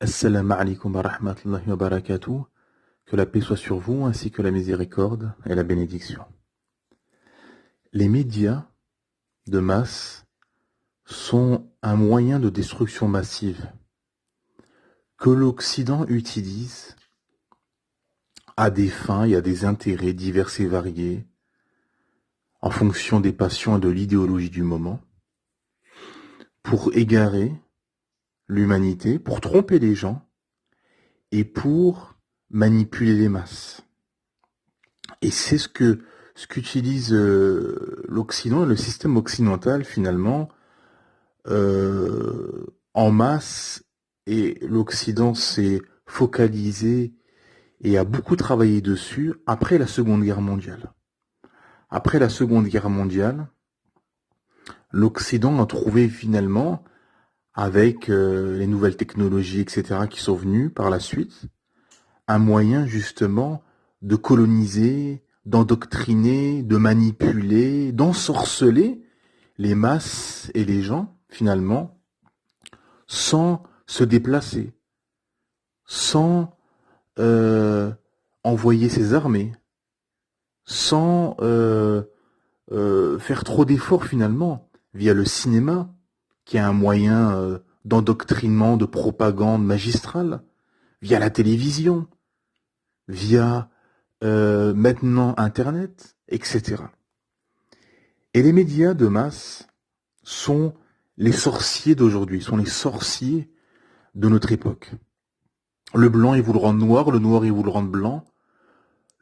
Assalamu alaikum wa rahmatullahi wa barakatuh. Que la paix soit sur vous, ainsi que la miséricorde et la bénédiction. Les médias de masse sont un moyen de destruction massive que l'Occident utilise à des fins et à des intérêts divers et variés, en fonction des passions et de l'idéologie du moment, pour égarer l'humanité, pour tromper les gens et pour manipuler les masses. Et c'est ce qu'utilise l'Occident, le système occidental finalement, en masse, et l'Occident s'est focalisé et a beaucoup travaillé dessus après la Seconde Guerre mondiale. Après la Seconde Guerre mondiale, l'Occident a trouvé finalement, avec les nouvelles technologies, etc., qui sont venues par la suite, un moyen justement de coloniser, d'endoctriner, de manipuler, d'ensorceler les masses et les gens, finalement, sans se déplacer, sans envoyer ses armées, sans faire trop d'efforts finalement, via le cinéma, qui est un moyen d'endoctrinement, de propagande magistrale, via la télévision, via maintenant Internet, etc. Et les médias de masse sont les sorciers d'aujourd'hui, sont les sorciers de notre époque. Le blanc, il vous le rend noir, le noir, il vous le rend blanc.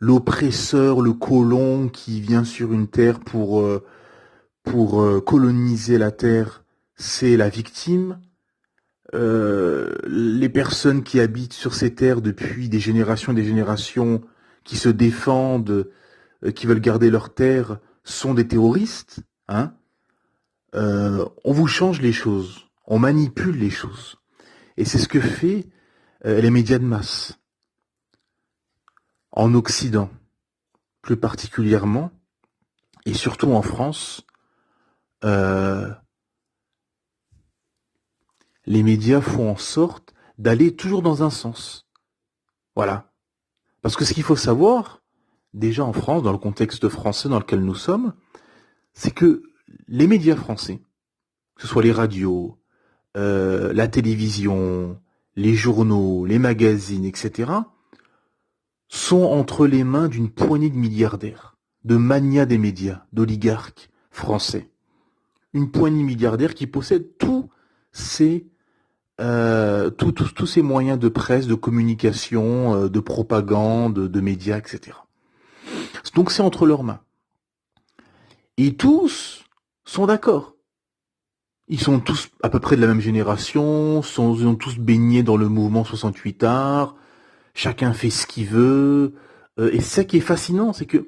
L'oppresseur, le colon qui vient sur une terre pour coloniser la terre, c'est la victime. Les personnes qui habitent sur ces terres depuis des générations, qui se défendent, qui veulent garder leur terre, sont des terroristes. Hein. On vous change les choses, on manipule les choses. Et c'est ce que fait les médias de masse. En Occident, plus particulièrement, et surtout en France, les médias font en sorte d'aller toujours dans un sens. Voilà. Parce que ce qu'il faut savoir, déjà en France, dans le contexte français dans lequel nous sommes, c'est que les médias français, que ce soit les radios, la télévision, les journaux, les magazines, etc., sont entre les mains d'une poignée de milliardaires, de manias des médias, d'oligarques français. Une poignée de milliardaires qui possèdent tous ces moyens de presse, de communication, de propagande, de médias, etc. Donc c'est entre leurs mains. Et tous sont d'accord. Ils sont tous à peu près de la même génération, ils ont tous baigné dans le mouvement 68 Art, chacun fait ce qu'il veut. Et ça qui est fascinant, c'est que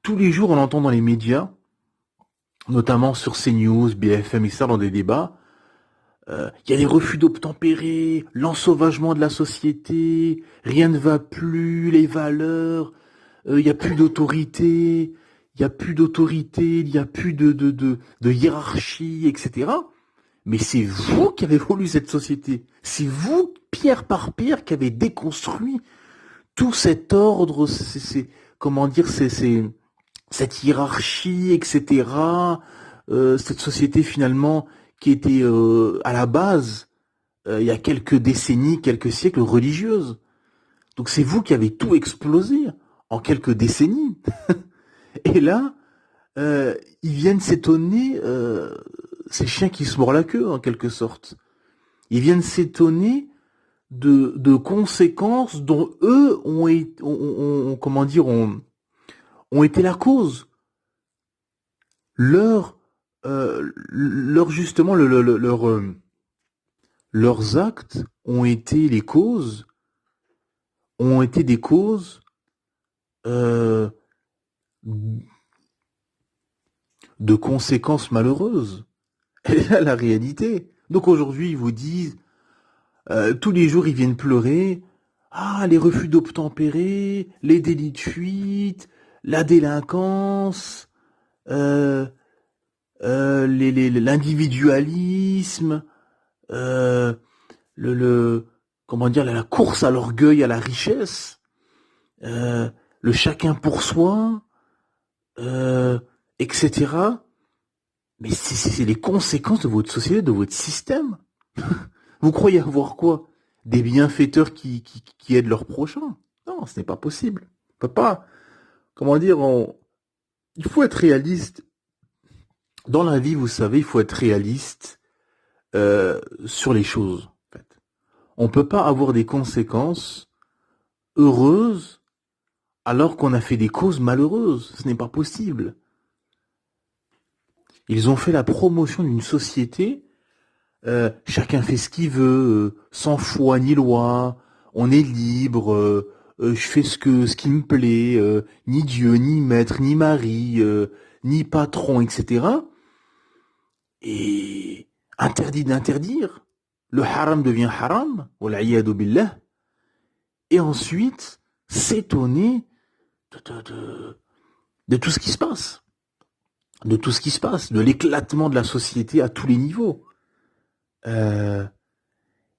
tous les jours on entend dans les médias, notamment sur CNews, BFM, etc., dans des débats, il y a les refus d'obtempérer, l'ensauvagement de la société, rien ne va plus, les valeurs, il n'y a plus d'autorité, il n'y a plus d'autorité, il n'y a plus de hiérarchie, etc. Mais c'est vous qui avez voulu cette société. C'est vous, pierre par pierre, qui avez déconstruit tout cet ordre, comment dire, cette hiérarchie, etc. Cette société finalement qui était à la base, il y a quelques décennies, quelques siècles, religieuse. Donc c'est vous qui avez tout explosé en quelques décennies. Et là, ils viennent s'étonner, ces chiens qui se mordent la queue en quelque sorte. Ils viennent s'étonner de conséquences dont eux ont été la cause. Leur justement, leurs actes ont été les causes, ont été des causes euh, de conséquences malheureuses. Et là, la réalité. Donc aujourd'hui, ils vous disent, tous les jours, ils viennent pleurer. Ah, les refus d'obtempérer, les délits de fuite, la délinquance, euh, l'individualisme, euh, le, le, comment dire, la course à l'orgueil, à la richesse, le chacun pour soi, euh, etc. Mais c'est les conséquences de votre société, de votre système. Vous croyez avoir quoi? Des bienfaiteurs qui aident leurs prochains? Non, ce n'est pas possible. On peut pas, comment dire, il faut être réaliste. Dans la vie, vous savez, il faut être réaliste sur les choses. En fait. On peut pas avoir des conséquences heureuses alors qu'on a fait des causes malheureuses. Ce n'est pas possible. Ils ont fait la promotion d'une société, chacun fait ce qu'il veut, sans foi ni loi, on est libre, je fais ce qui me plaît, ni Dieu, ni maître, ni mari, ni patron, etc. Et interdit d'interdire. Le haram devient haram, wal'iyadu billah, et ensuite s'étonner de tout ce qui se passe. De tout ce qui se passe, de l'éclatement de la société à tous les niveaux. Euh,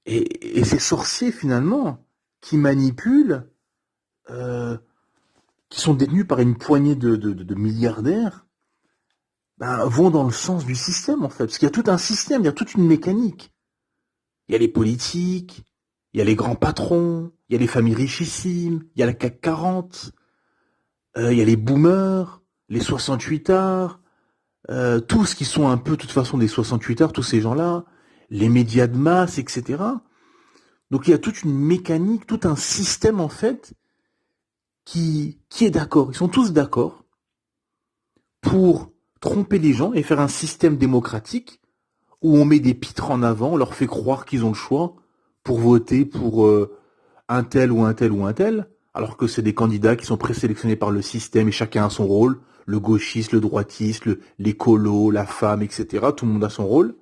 et ces sorciers, finalement, qui manipulent, euh, qui sont détenus par une poignée de milliardaires, ben, vont dans le sens du système, en fait. Parce qu'il y a tout un système, il y a toute une mécanique. Il y a les politiques, il y a les grands patrons, il y a les familles richissimes, il y a la CAC 40, il y a les boomers, les 68 arts, tous qui sont un peu, de toute façon, des 68 heures, tous ces gens-là, les médias de masse, etc. Donc il y a toute une mécanique, tout un système, en fait, qui est d'accord. Ils sont tous d'accord pour tromper les gens et faire un système démocratique où on met des pitres en avant, on leur fait croire qu'ils ont le choix pour voter pour un tel ou un tel ou un tel, alors que c'est des candidats qui sont présélectionnés par le système et chacun a son rôle, le gauchiste, le droitiste, l'écolo, la femme, etc. Tout le monde a son rôle.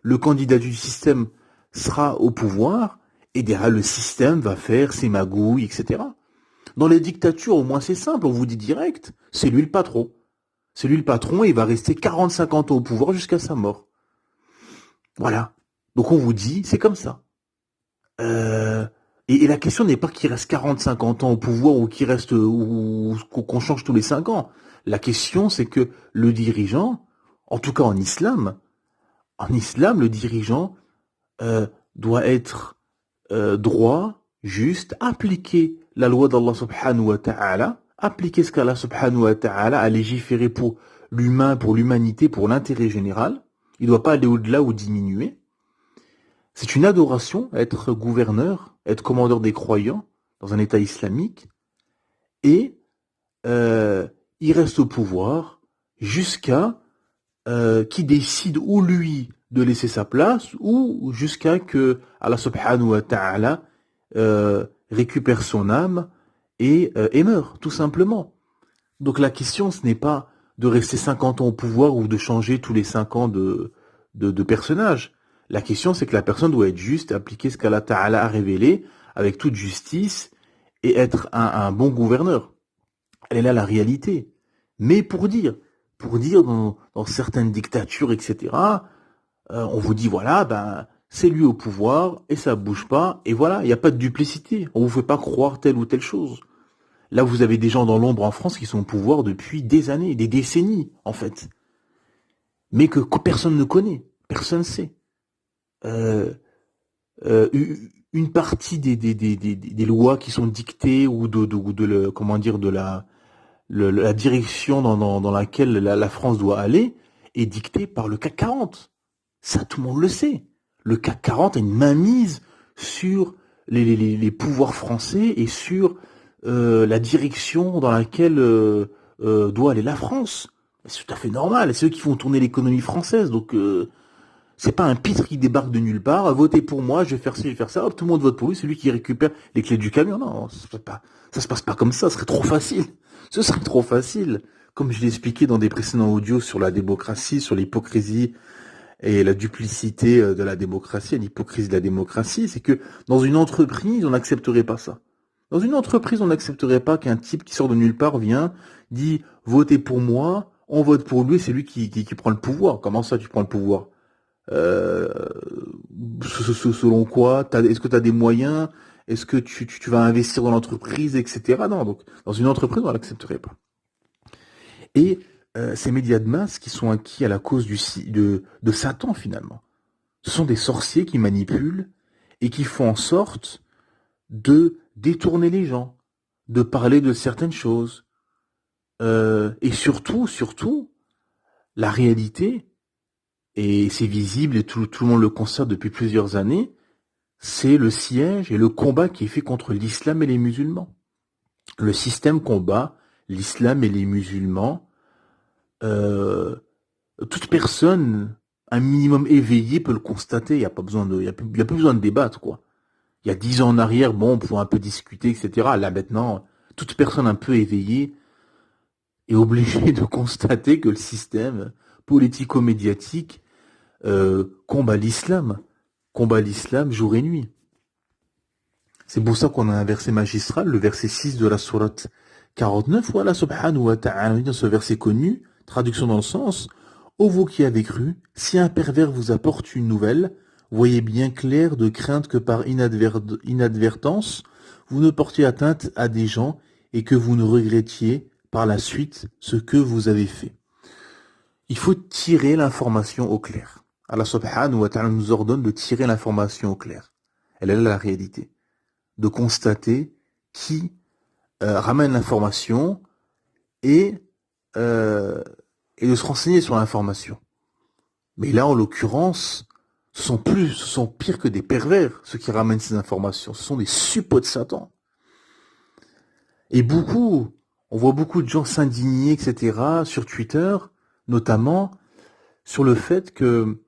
Le candidat du système sera au pouvoir et derrière le système va faire ses magouilles, etc. Dans les dictatures, au moins c'est simple, on vous dit direct, c'est lui le patron. C'est lui le patron et il va rester 40-50 ans au pouvoir jusqu'à sa mort. Voilà. Donc on vous dit, c'est comme ça. Euh, et la question n'est pas qu'il reste 40-50 ans au pouvoir ou qu'il reste ou qu'on change tous les 5 ans. La question c'est que le dirigeant, en tout cas en islam, le dirigeant doit être droit, juste, appliquer la loi d'Allah subhanahu wa ta'ala, appliquer ce qu'Allah subhanahu wa ta'ala a légiféré pour l'humain, pour l'humanité, pour l'intérêt général. Il ne doit pas aller au-delà ou diminuer. C'est une adoration, être gouverneur, être commandeur des croyants dans un État islamique, et il reste au pouvoir jusqu'à qui décide ou lui de laisser sa place ou jusqu'à que Allah subhanahu wa ta'ala récupère son âme et meurt, tout simplement. Donc la question, ce n'est pas de rester 50 ans au pouvoir ou de changer tous les 5 ans de personnage. La question, c'est que la personne doit être juste, appliquer ce qu'Allah Ta'ala a révélé avec toute justice et être un bon gouverneur. Elle est là la réalité. Mais pour dire dans certaines dictatures, etc., on vous dit, voilà, ben, c'est lui au pouvoir et ça bouge pas, et voilà, il n'y a pas de duplicité. On vous fait pas croire telle ou telle chose. Là, vous avez des gens dans l'ombre en France qui sont au pouvoir depuis des années, des décennies, en fait. Mais que personne ne connaît, personne ne sait. Euh, une partie des lois qui sont dictées ou comment dire, de la direction dans laquelle la France doit aller est dictée par le CAC 40. Ça, tout le monde le sait. Le CAC 40 a une mainmise sur les pouvoirs français et sur la direction dans laquelle doit aller la France. C'est tout à fait normal. C'est eux qui font tourner l'économie française. Donc, c'est pas un pitre qui débarque de nulle part. Votez pour moi, je vais faire ci, je vais faire ça. Hop, tout le monde vote pour lui. C'est lui qui récupère les clés du camion. Non, ça se passe pas comme ça. Ce serait trop facile. Ce serait trop facile. Comme je l'ai expliqué dans des précédents audios sur la démocratie, sur l'hypocrisie et la duplicité de la démocratie, l'hypocrisie de la démocratie, c'est que dans une entreprise, on n'accepterait pas ça. Dans une entreprise, on n'accepterait pas qu'un type qui sort de nulle part vient, dit votez pour moi, on vote pour lui, c'est lui qui prend le pouvoir. Comment ça tu prends le pouvoir? euh, selon quoi, est-ce que tu as des moyens, est-ce que tu vas investir dans l'entreprise, etc. Non, donc dans une entreprise, on l'accepterait pas. Et ces médias de masse qui sont acquis à la cause de Satan finalement. Ce sont des sorciers qui manipulent et qui font en sorte de détourner les gens, de parler de certaines choses. Et surtout, la réalité, et c'est visible et tout le monde le constate depuis plusieurs années, c'est le siège et le combat qui est fait contre l'islam et les musulmans. Le système combat l'islam et les musulmans. Toute personne, un minimum éveillé peut le constater. Il n'y a pas besoin de, il y a plus besoin de débattre, quoi. Il y a 10 ans en arrière, bon, on pouvait un peu discuter, etc. Là, maintenant, toute personne un peu éveillée est obligée de constater que le système politico-médiatique combat l'islam jour et nuit. C'est pour ça qu'on a un verset magistral, le verset 6 de la sourate 49, voilà, subhanahu wa ta'ala, dans ce verset connu, traduction dans le sens, ô vous qui avez cru, si un pervers vous apporte une nouvelle, voyez bien clair de crainte que par inadvertance, vous ne portiez atteinte à des gens et que vous ne regrettiez par la suite ce que vous avez fait. Il faut tirer l'information au clair. Allah subhanahu wa ta'ala nous ordonne de tirer l'information au clair. Elle est là la réalité. De constater qui ramène l'information et, et de se renseigner sur l'information. Mais là, en l'occurrence, ce sont pires que des pervers, ceux qui ramènent ces informations. Ce sont des suppôts de Satan. Et on voit beaucoup de gens s'indigner, etc., sur Twitter, notamment, sur le fait que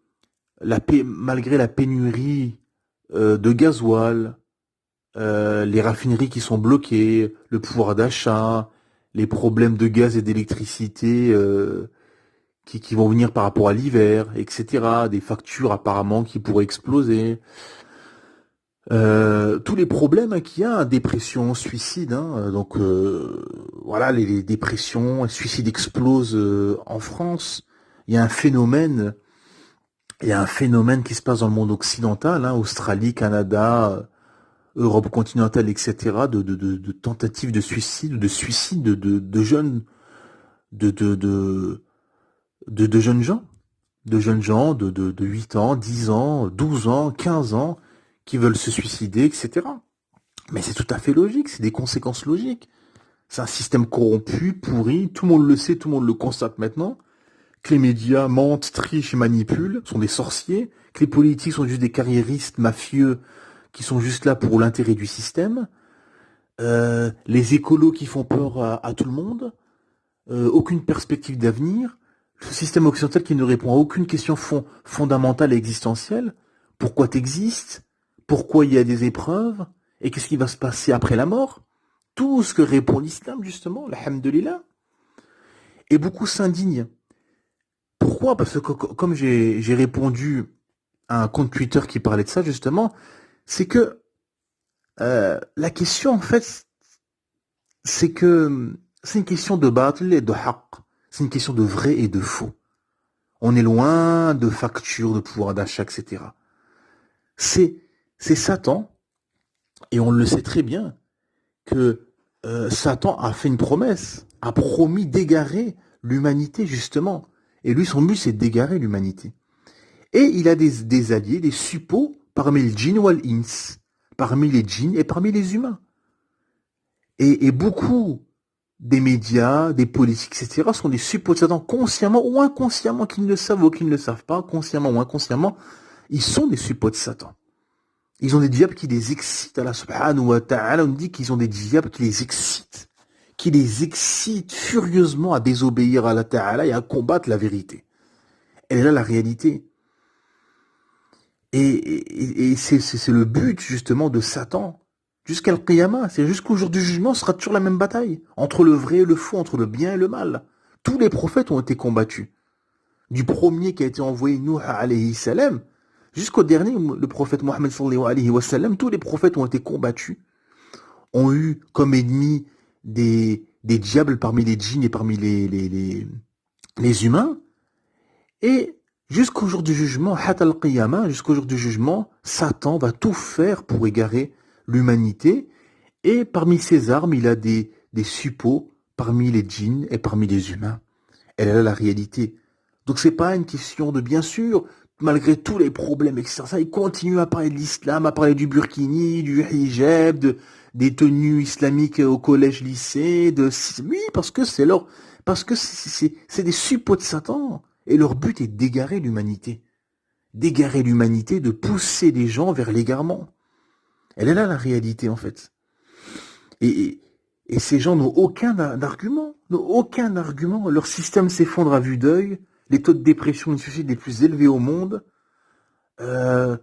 malgré la pénurie de gasoil, les raffineries qui sont bloquées, le pouvoir d'achat, les problèmes de gaz et d'électricité qui vont venir par rapport à l'hiver, etc. Des factures apparemment qui pourraient exploser. Tous les problèmes qu'il y a, dépression, suicide, donc voilà, les dépressions, les suicides explosent en France. Il y a un phénomène, qui se passe dans le monde occidental, Australie, Canada, Europe continentale, etc., de tentatives de suicide, de jeunes, de jeunes gens, de 8 ans, 10 ans, 12 ans, 15 ans, qui veulent se suicider, etc. Mais c'est tout à fait logique, c'est des conséquences logiques. C'est un système corrompu, pourri, tout le monde le sait, tout le monde le constate maintenant, que les médias mentent, trichent et manipulent, sont des sorciers, que les politiques sont juste des carriéristes mafieux qui sont juste là pour l'intérêt du système, les écolos qui font peur à tout le monde, aucune perspective d'avenir, le système occidental qui ne répond à aucune question fondamentale et existentielle. Pourquoi t'existes? Pourquoi il y a des épreuves? Et qu'est-ce qui va se passer après la mort? Tout ce que répond l'islam, justement, alhamdulillah. Et beaucoup s'indignent. Pourquoi? Parce que comme j'ai répondu à un compte Twitter qui parlait de ça, justement, c'est que la question, en fait, c'est que c'est une question de batil et de haqq. C'est une question de vrai et de faux. On est loin de factures, de pouvoir d'achat, etc. C'est Satan, et on le sait très bien, que Satan a fait une promesse, a promis d'égarer l'humanité, justement. Et lui, son but, c'est d'égarer l'humanité. Et il a des alliés, des suppôts, parmi les djinns wal ins, parmi les djinns et parmi les humains. Et beaucoup des médias, des politiques, etc., sont des suppôts de Satan, consciemment ou inconsciemment, qu'ils ne savent ou qu'ils ne le savent pas, consciemment ou inconsciemment, ils sont des suppôts de Satan. Ils ont des diables qui les excitent. Allah subhanahu wa ta'ala, on dit qu'ils ont des diables qui les excitent furieusement à désobéir à Allah ta'ala et à combattre la vérité. Elle est là la réalité. Et c'est le but justement de Satan. Jusqu'à le Qiyamah, c'est jusqu'au jour du jugement, ce sera toujours la même bataille. Entre le vrai et le faux, entre le bien et le mal. Tous les prophètes ont été combattus. Du premier qui a été envoyé, Nuh alayhi salam, jusqu'au dernier, le prophète Mohammed sallallahu alayhi wa sallam, tous les prophètes ont été combattus, ont eu comme ennemis des diables parmi les djinns et parmi les humains. Et Jusqu'au jour du jugement, Hatta al-Qiyamah, jusqu'au jour du jugement, Satan va tout faire pour égarer l'humanité. Et parmi ses armes, il a des suppôts parmi les djinns et parmi les humains. Elle est là la réalité. Donc c'est pas une question de bien sûr, malgré tous les problèmes, etc. Ça, il continue à parler de l'islam, à parler du burkini, du hijab, des tenues islamiques au collège, lycée, oui, parce que parce que c'est des suppôts de Satan. Et leur but est d'égarer l'humanité. D'égarer l'humanité, de pousser les gens vers l'égarement. Elle est là la réalité, en fait. Et, et ces gens n'ont aucun argument, n'ont aucun argument. Leur système s'effondre à vue d'œil. Les taux de dépression et de suicide les plus élevés au monde. Euh,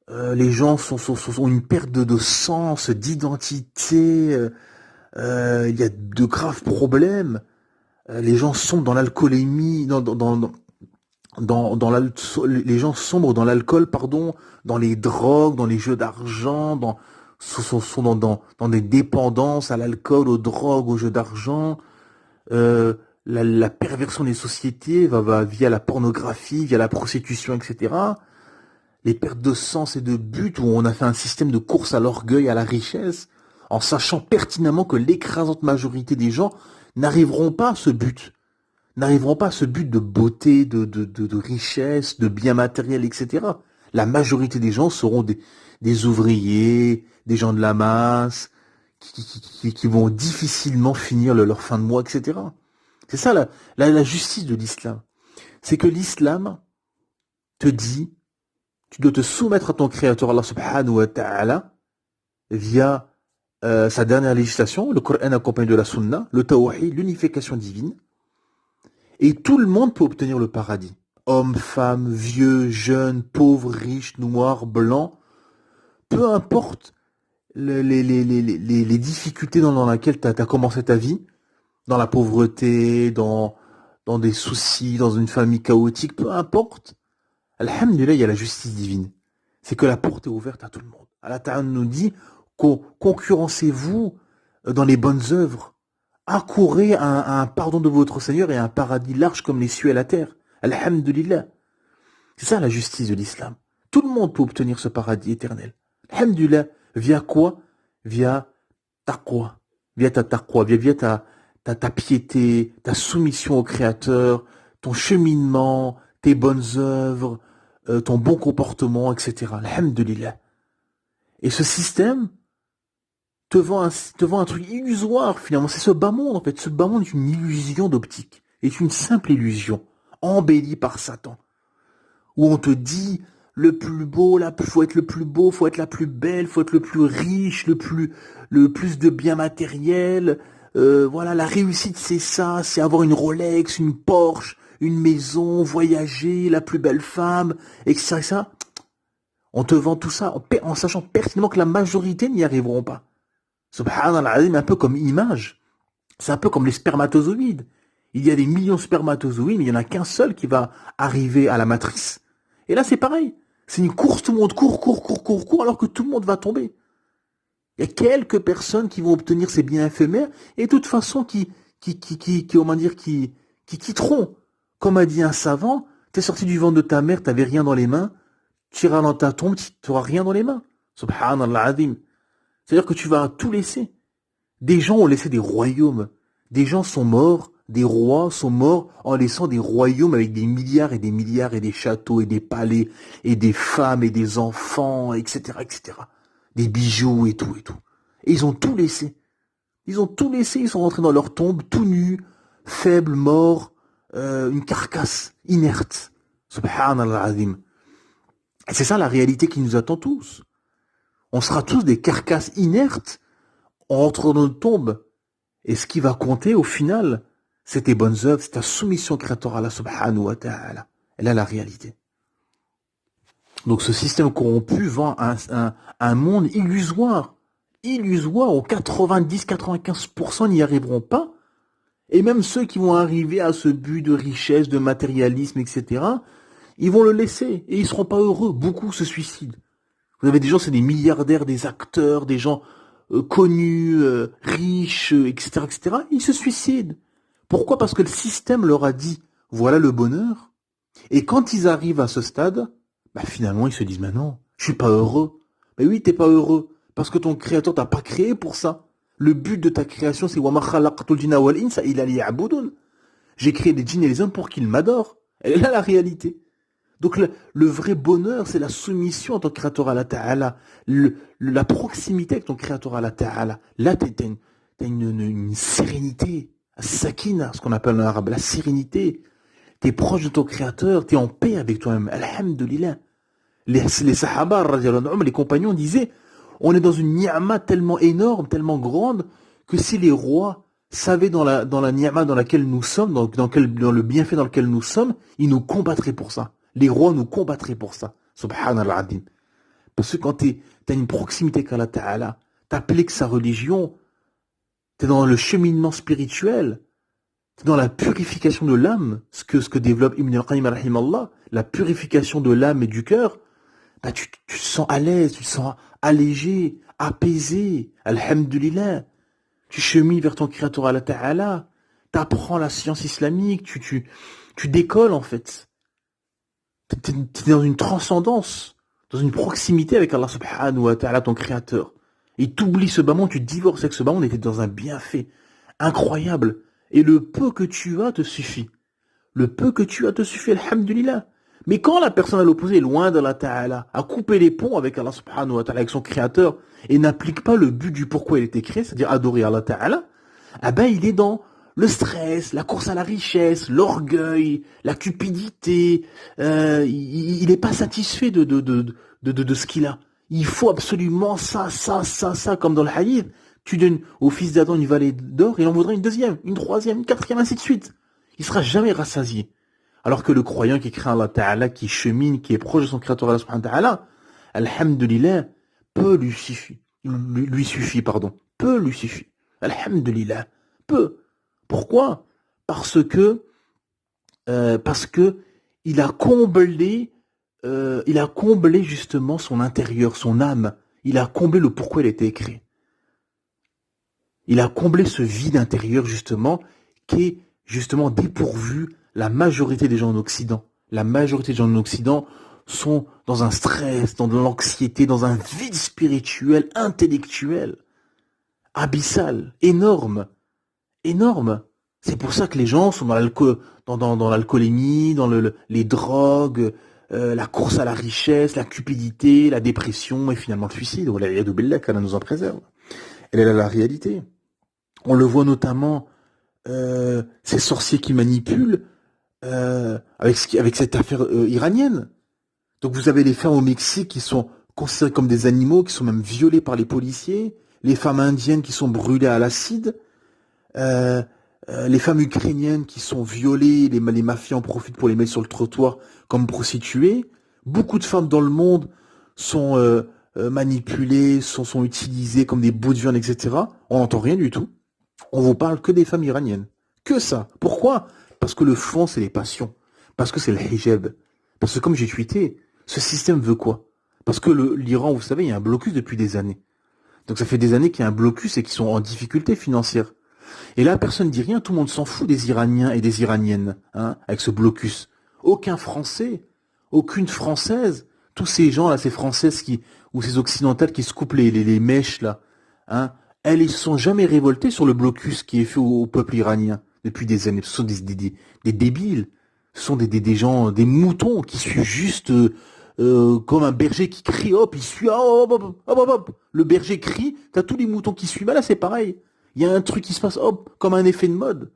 les gens ont une perte de sens, d'identité. Il y a de graves problèmes. Les gens sombrent dans l'alcoolémie, les gens sombrent dans l'alcool, pardon, dans les drogues, dans les jeux d'argent, sont dans des dépendances à l'alcool, aux drogues, aux jeux d'argent. La perversion des sociétés va via la pornographie, via la prostitution, etc. Les pertes de sens et de but où on a fait un système de course à l'orgueil, à la richesse, en sachant pertinemment que l'écrasante majorité des gens n'arriveront pas à ce but. N'arriveront pas à ce but de beauté, de richesse, de biens matériels, etc. La majorité des gens seront des ouvriers, des gens de la masse, qui vont difficilement finir leur fin de mois, etc. C'est ça la justice de l'islam. C'est que l'islam te dit, tu dois te soumettre à ton créateur Allah subhanahu wa ta'ala via sa dernière législation, le Coran accompagné de la sunna, le tawhid, l'unification divine. Et tout le monde peut obtenir le paradis. Hommes, femmes, vieux, jeunes, pauvres, riches, noirs, blancs. Peu importe les difficultés dans lesquelles tu as commencé ta vie, dans la pauvreté, dans des soucis, dans une famille chaotique, peu importe. Alhamdulillah, il y a la justice divine. C'est que la porte est ouverte à tout le monde. Allah Ta'ala nous dit, concurrencez-vous dans les bonnes œuvres. Accourez à un pardon de votre Seigneur et à un paradis large comme les cieux et la terre. Alhamdulillah. C'est ça la justice de l'islam. Tout le monde peut obtenir ce paradis éternel. Alhamdulillah. Via quoi? Via taqwa. Via ta taqwa, via ta piété, ta soumission au Créateur, ton cheminement, tes bonnes œuvres, ton bon comportement, etc. Alhamdulillah. Et ce système te vend un truc illusoire, finalement. C'est ce bas monde, en fait. Ce bas monde est une illusion d'optique. Est une simple illusion, embellie par Satan. Où on te dit, le plus beau, faut être le plus beau, faut être la plus belle, faut être le plus riche, le plus de biens matériels. Voilà, la réussite, c'est ça, c'est avoir une Rolex, une Porsche, une maison, voyager, la plus belle femme, etc. etc. On te vend tout ça en sachant pertinemment que la majorité n'y arriveront pas. Subhanallah, un peu comme image. C'est un peu comme les spermatozoïdes. Il y a des millions de spermatozoïdes, mais il n'y en a qu'un seul qui va arriver à la matrice. Et là, c'est pareil. C'est une course, tout le monde court, alors que tout le monde va tomber. Il y a quelques personnes qui vont obtenir ces biens éphémères, et de toute façon, qui quitteront. Comme a dit un savant, t'es sorti du ventre de ta mère, t'avais rien dans les mains, tu iras dans ta tombe, tu n'auras rien dans les mains. Subhanallah azim. C'est-à-dire que tu vas tout laisser. Des gens ont laissé des royaumes. Des gens sont morts, des rois sont morts en laissant des royaumes avec des milliards et des milliards et des châteaux et des palais et des femmes et des enfants, etc., etc. Des bijoux et tout et tout. Et ils ont tout laissé. Ils ont tout laissé, ils sont rentrés dans leur tombe, tout nus, faibles, morts, une carcasse inerte. Subhanallah azim. Et c'est ça la réalité qui nous attend tous. On sera tous des carcasses inertes, on rentre dans notre tombe. Et ce qui va compter au final, c'est tes bonnes œuvres, c'est ta soumission au Créateur Allah subhanahu wa ta'ala. Et là, la réalité. Donc ce système corrompu vend un monde illusoire. Illusoire, où 90-95% n'y arriveront pas. Et même ceux qui vont arriver à ce but de richesse, de matérialisme, etc., ils vont le laisser et ils seront pas heureux. Beaucoup se suicident. Vous avez des gens, c'est des milliardaires, des acteurs, des gens connus, riches, etc., etc. Ils se suicident. Pourquoi? Parce que le système leur a dit, voilà le bonheur, Et quand ils arrivent à ce stade, bah finalement ils se disent, mais non, je suis pas heureux. Mais oui, t'es pas heureux, parce que ton créateur t'a pas créé pour ça. Le but de ta création, c'est وَمَا خَلَقْتُ الْجِنَّ وَالْإِنسَ إِلَّا لِيَعْبُدُونِ. J'ai créé les djinns et les hommes pour qu'ils m'adorent. Elle est là la réalité. Donc le vrai bonheur, c'est la soumission à ton créateur à la ta'ala, la proximité avec ton créateur à la ta'ala. Là, t'as une sérénité, sakina, ce qu'on appelle en arabe, la sérénité. T'es proche de ton créateur, t'es en paix avec toi-même. Alhamdulillah. Les sahaba, radiallahu anhum, les compagnons disaient, on est dans une ni'ma tellement énorme, tellement grande, que si les rois savaient dans la ni'ma dans laquelle nous sommes, dans le bienfait dans lequel nous sommes, ils nous combattraient pour ça. Les rois nous combattraient pour ça. Subhanallah adim. Parce que quand t'as une proximité avec Allah Ta'ala, t'appliques sa religion, t'es dans le cheminement spirituel, t'es dans la purification de l'âme, ce que développe Ibn al-Qayyim rahimallah, la purification de l'âme et du cœur, bah tu te sens à l'aise, tu te sens allégé, apaisé, alhamdulillah. Tu chemines vers ton créateur Allah Ta'ala, t'apprends la science islamique, tu décolles en fait. T'es dans une transcendance, dans une proximité avec Allah subhanahu wa ta'ala, ton créateur. Et t'oublies ce bas monde, tu divorces avec ce bas monde, on était dans un bienfait incroyable. Et le peu que tu as te suffit. Le peu que tu as te suffit, alhamdulillah. Mais quand la personne à l'opposé est loin d'Allah Ta'ala, a coupé les ponts avec Allah subhanahu wa ta'ala, avec son créateur, et n'applique pas le but du pourquoi il était créé, c'est-à-dire adorer Allah Ta'ala, ah ben il est dans le stress, la course à la richesse, l'orgueil, la cupidité, il n'est pas satisfait de ce qu'il a. Il faut absolument ça, comme dans le hadith. Tu donnes au fils d'Adam une vallée d'or, il en voudra une deuxième, une troisième, une quatrième, ainsi de suite. Il sera jamais rassasié. Alors que le croyant qui craint Allah Ta'ala, qui chemine, qui est proche de son créateur Allah Subhanahu wa Ta'ala, alhamdulillah, peu lui suffit. Peu lui suffit. Alhamdulillah, peu. Pourquoi? Parce que il a comblé justement son intérieur, son âme. Il a comblé le pourquoi il a été créé. Il a comblé ce vide intérieur justement qui est justement dépourvu la majorité des gens en Occident. La majorité des gens en Occident sont dans un stress, dans de l'anxiété, dans un vide spirituel, intellectuel, abyssal, énorme. C'est pour ça que les gens sont dans l'alcoolémie, dans les drogues, la course à la richesse, la cupidité, la dépression et finalement le suicide. Wallah qu'Allah nous en préserve. Elle est là la réalité. On le voit notamment, ces sorciers qui manipulent avec cette affaire iranienne. Donc vous avez les femmes au Mexique qui sont considérées comme des animaux, qui sont même violées par les policiers, les femmes indiennes qui sont brûlées à l'acide, les femmes ukrainiennes qui sont violées, les mafias en profitent pour les mettre sur le trottoir comme prostituées. Beaucoup de femmes dans le monde sont manipulées, sont utilisées comme des bouts de viande, etc. On n'entend rien du tout. On vous parle que des femmes iraniennes. Que ça. Pourquoi? Parce que le fond, c'est les passions. Parce que c'est le hijab. Parce que comme j'ai tweeté, ce système veut quoi? Parce que l'Iran, vous savez, il y a un blocus depuis des années. Donc ça fait des années qu'il y a un blocus et qu'ils sont en difficulté financière. Et là, personne ne dit rien, tout le monde s'en fout des Iraniens et des Iraniennes, hein, avec ce blocus. Aucun Français, aucune Française, tous ces gens-là, ces Françaises ou ces Occidentales qui se coupent les mèches, là, hein, elles ne se sont jamais révoltées sur le blocus qui est fait au peuple iranien depuis des années. Ce sont des débiles. Ce sont des gens, des moutons qui suivent juste comme un berger qui crie, hop, il suit, hop, hop, hop, hop, hop. Le berger crie, t'as tous les moutons qui suivent. Bah là, c'est pareil. Il y a un truc qui se passe, hop, comme un effet de mode.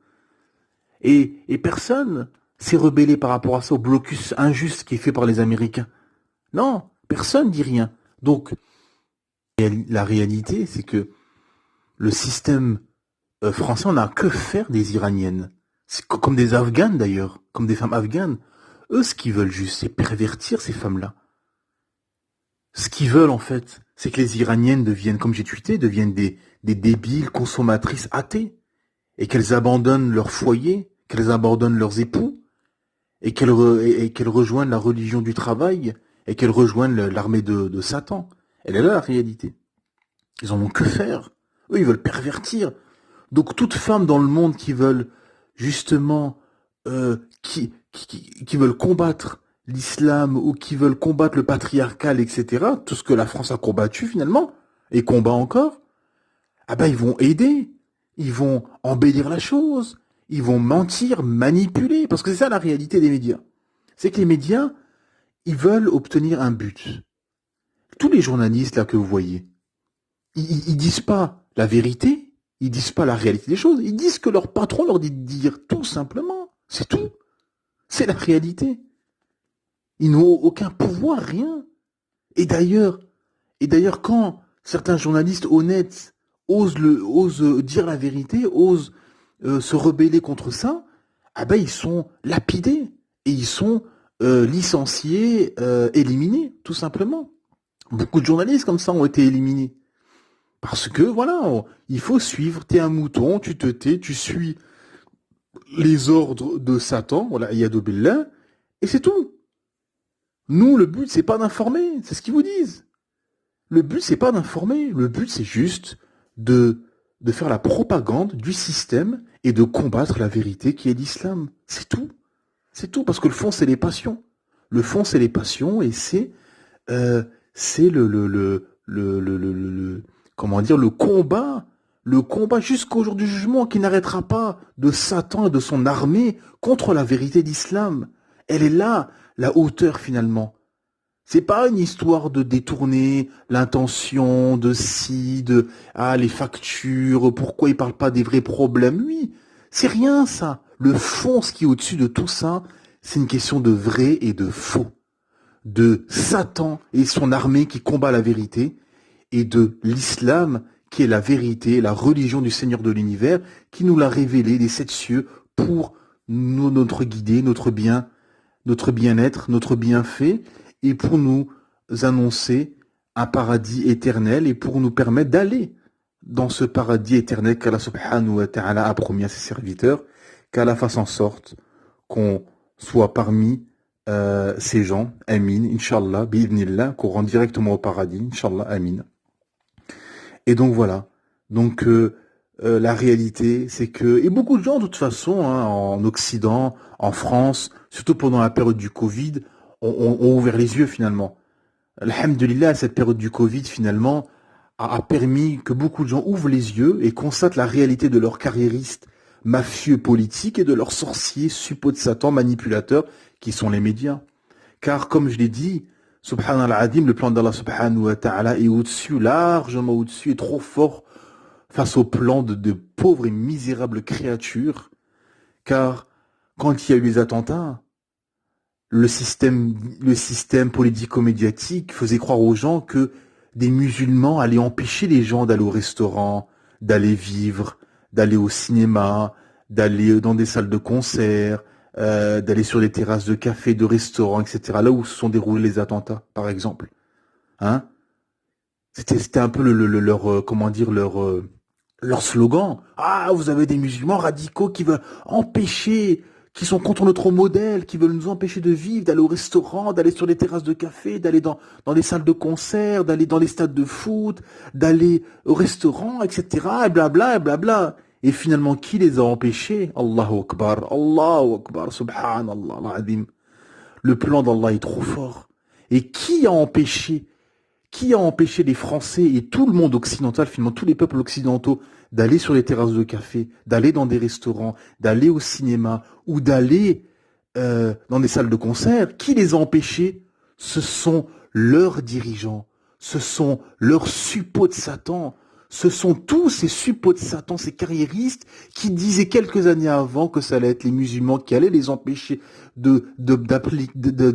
Et personne s'est rebellé par rapport à ça, au blocus injuste qui est fait par les Américains. Non, personne dit rien. Donc, la réalité, c'est que le système français, on n'a que faire des Iraniennes. C'est comme des Afghanes d'ailleurs, comme des femmes afghanes. Eux, ce qu'ils veulent juste, c'est pervertir ces femmes-là. Ce qu'ils veulent en fait, c'est que les Iraniennes deviennent, comme j'ai tweeté, deviennent des débiles consommatrices athées. Et qu'elles abandonnent leur foyer, qu'elles abandonnent leurs époux, et qu'elles rejoignent la religion du travail, et qu'elles rejoignent l'armée de Satan. Elle est là la réalité. Ils en ont que faire. Eux, ils veulent pervertir. Donc toute femme dans le monde qui veulent justement qui veulent combattre l'islam ou qui veulent combattre le patriarcal, etc., tout ce que la France a combattu finalement, et combat encore, ah ben ils vont aider, ils vont embellir la chose, ils vont mentir, manipuler, parce que c'est ça la réalité des médias. C'est que les médias, ils veulent obtenir un but. Tous les journalistes là que vous voyez, ils disent pas la vérité, ils disent pas la réalité des choses, ils disent que leur patron leur dit de dire tout simplement. C'est tout. C'est la réalité. Ils n'ont aucun pouvoir, rien. Et d'ailleurs, quand certains journalistes honnêtes osent dire la vérité, osent se rebeller contre ça, ah ben ils sont lapidés et ils sont licenciés, éliminés, tout simplement. Beaucoup de journalistes comme ça ont été éliminés. Parce que voilà, il faut suivre, t'es un mouton, tu te tais, tu suis les ordres de Satan, voilà, iyadu billah, et c'est tout. Nous, le but, c'est pas d'informer, c'est ce qu'ils vous disent. Le but, c'est pas d'informer, le but, c'est juste de faire la propagande du système et de combattre la vérité qui est l'islam. C'est tout. C'est tout, parce que le fond, c'est les passions. Le fond, c'est les passions, et c'est comment dire, le combat jusqu'au jour du jugement qui n'arrêtera pas de Satan et de son armée contre la vérité d'islam. Elle est là, la hauteur finalement. C'est pas une histoire de détourner l'intention de les factures, pourquoi ils parlent pas des vrais problèmes. Oui, c'est rien ça. Le fond, ce qui est au-dessus de tout ça, c'est une question de vrai et de faux. De Satan et son armée qui combat la vérité, et de l'islam qui est la vérité, la religion du Seigneur de l'univers, qui nous l'a révélé des 7 cieux pour notre guider, notre bien-être, notre bienfait, et pour nous annoncer un paradis éternel et pour nous permettre d'aller dans ce paradis éternel qu'Allah subhanahu wa ta'ala a promis à ses serviteurs, qu'Allah fasse en sorte qu'on soit parmi ces gens, amin, inshallah, bi'idnillah, qu'on rentre directement au paradis, inshallah, amin. Et donc voilà, donc la réalité, c'est que, et beaucoup de gens de toute façon, hein, en Occident, en France, surtout pendant la période du Covid, ont ouvert les yeux finalement. Alhamdulillah, cette période du Covid finalement a permis que beaucoup de gens ouvrent les yeux et constatent la réalité de leurs carriéristes mafieux politiques et de leurs sorciers suppôts de Satan manipulateurs qui sont les médias. Car comme je l'ai dit, subhanallah adim, le plan d'Allah subhanahu wa ta'ala est au-dessus, largement au-dessus, et trop fort face au plan de pauvres et misérables créatures. Car quand il y a eu les attentats, le système politico-médiatique faisait croire aux gens que des musulmans allaient empêcher les gens d'aller au restaurant, d'aller vivre, d'aller au cinéma, d'aller dans des salles de concert, d'aller sur des terrasses de café, de restaurants, etc. Là où se sont déroulés les attentats, par exemple. Hein? C'était un peu leur slogan. Ah, vous avez des musulmans radicaux qui veulent empêcher, qui sont contre notre modèle, qui veulent nous empêcher de vivre, d'aller au restaurant, d'aller sur des terrasses de café, d'aller dans des salles de concert, d'aller dans les stades de foot, d'aller au restaurant, etc. Et blabla, et blabla. Et finalement, qui les a empêchés? Allahu Akbar, subhanallah, l'azim. Le plan d'Allah est trop fort. Et qui a empêché les Français et tout le monde occidental, finalement tous les peuples occidentaux, d'aller sur les terrasses de café, d'aller dans des restaurants, d'aller au cinéma ou d'aller dans des salles de concert? Qui les a empêchés? Ce sont leurs dirigeants, ce sont leurs suppôts de Satan, ce sont tous ces suppôts de Satan, ces carriéristes qui disaient quelques années avant que ça allait être les musulmans qui allaient les empêcher de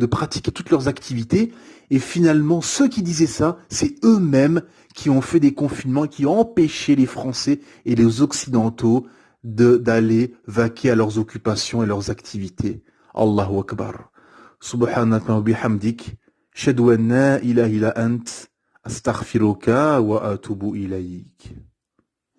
pratiquer toutes leurs activités. Et finalement, ceux qui disaient ça, c'est eux-mêmes qui ont fait des confinements, qui ont empêché les Français et les Occidentaux d'aller vaquer à leurs occupations et leurs activités. Allahu Akbar. Subhanaka wa bihamdik. Shadu an la ilaha illa ant. Astaghfiruka wa atubu ilayk.